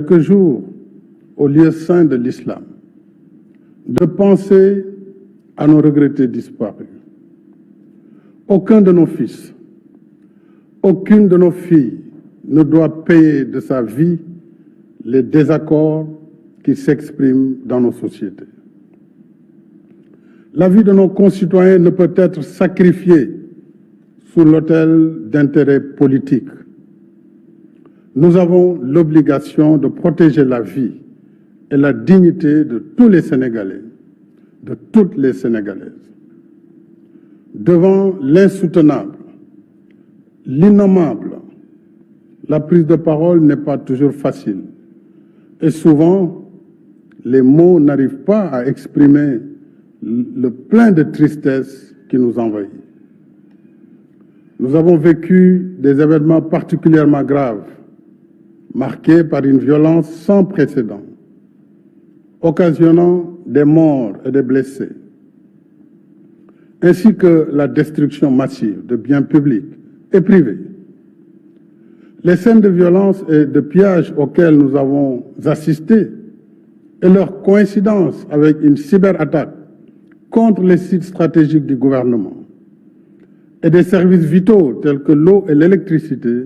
quelques jours au lieu saint de l'islam, de penser à nos regrettés disparus. Aucun de nos fils, aucune de nos filles ne doit payer de sa vie les désaccords qui s'expriment dans nos sociétés. La vie de nos concitoyens ne peut être sacrifiée sous l'autel d'intérêts politiques. Nous avons l'obligation de protéger la vie et la dignité de tous les Sénégalais, de toutes les Sénégalaises. Devant l'insoutenable, l'innommable, la prise de parole n'est pas toujours facile. Et souvent, les mots n'arrivent pas à exprimer le plein de tristesse qui nous envahit. Nous avons vécu des événements particulièrement graves, marqués par une violence sans précédent, occasionnant des morts et des blessés, ainsi que la destruction massive de biens publics et privés. Les scènes de violence et de pillage auxquelles nous avons assisté et leur coïncidence avec une cyberattaque contre les sites stratégiques du gouvernement et des services vitaux tels que l'eau et l'électricité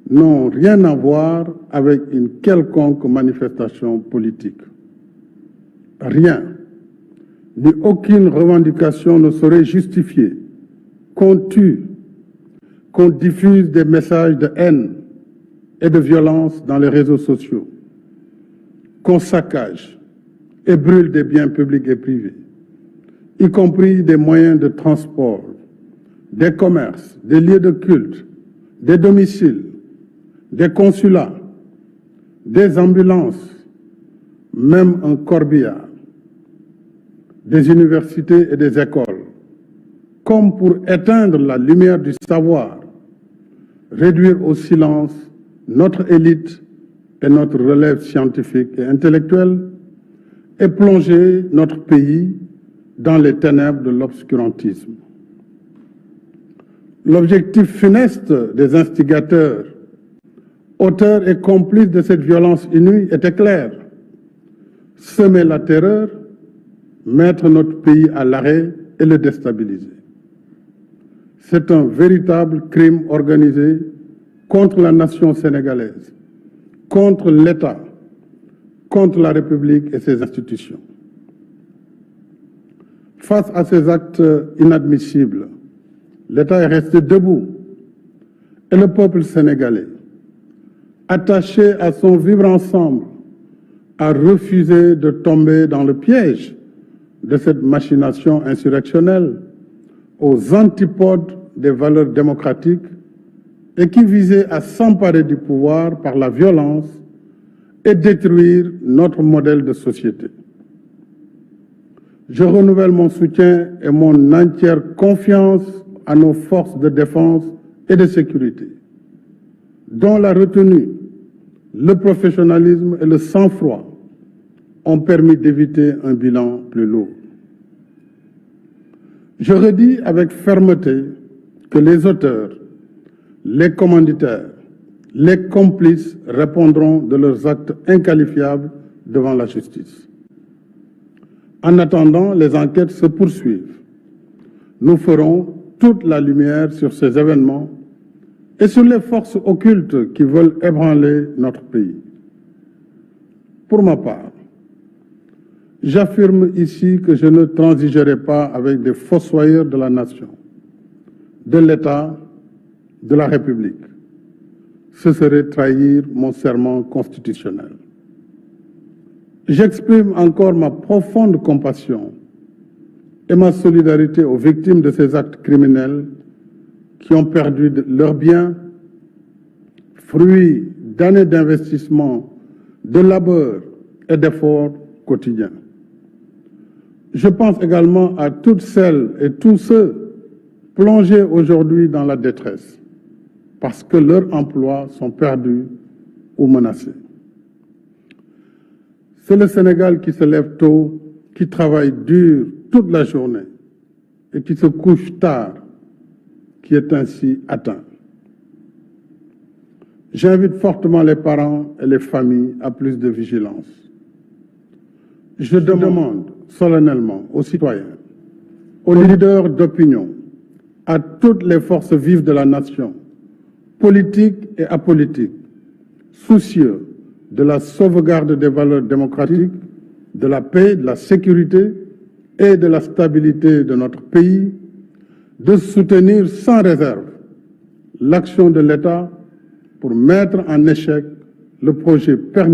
n'ont rien à voir avec une quelconque manifestation politique. Rien, ni aucune revendication ne saurait justifier qu'on tue, qu'on diffuse des messages de haine et de violence dans les réseaux sociaux, qu'on saccage et brûle des biens publics et privés, y compris des moyens de transport, des commerces, des lieux de culte, des domiciles, des consulats, des ambulances, même un corbillard, des universités et des écoles, comme pour éteindre la lumière du savoir, réduire au silence notre élite et notre relève scientifique et intellectuelle, et plonger notre pays dans les ténèbres de l'obscurantisme. L'objectif funeste des instigateurs, auteurs et complices de cette violence inouïe était clair: semer la terreur, mettre notre pays à l'arrêt et le déstabiliser. C'est un véritable crime organisé contre la nation sénégalaise, contre l'État, contre la République et ses institutions. Face à ces actes inadmissibles, l'État est resté debout et le peuple sénégalais, attaché à son vivre ensemble, a refusé de tomber dans le piège de cette machination insurrectionnelle aux antipodes des valeurs démocratiques et qui visait à s'emparer du pouvoir par la violence et détruire notre modèle de société. Je renouvelle mon soutien et mon entière confiance à nos forces de défense et de sécurité, dont la retenue, le professionnalisme et le sang-froid ont permis d'éviter un bilan plus lourd. Je redis avec fermeté que les auteurs, les commanditaires, les complices répondront de leurs actes inqualifiables devant la justice. En attendant, les enquêtes se poursuivent. Nous ferons toute la lumière sur ces événements et sur les forces occultes qui veulent ébranler notre pays. Pour ma part, j'affirme ici que je ne transigerai pas avec des fossoyeurs de la nation, de l'État, de la République. Ce serait trahir mon serment constitutionnel. J'exprime encore ma profonde compassion et ma solidarité aux victimes de ces actes criminels qui ont perdu leurs biens, fruits d'années d'investissement, de labeur et d'efforts quotidiens. Je pense également à toutes celles et tous ceux plongés aujourd'hui dans la détresse parce que leurs emplois sont perdus ou menacés. C'est le Sénégal qui se lève tôt, qui travaille dur toute la journée et qui se couche tard, qui est ainsi atteint. J'invite fortement les parents et les familles à plus de vigilance. Je demande solennellement aux citoyens, aux leaders d'opinion, à toutes les forces vives de la nation, politiques et apolitiques, soucieux de la sauvegarde des valeurs démocratiques, de la paix, de la sécurité et de la stabilité de notre pays, de soutenir sans réserve l'action de l'État pour mettre en échec le projet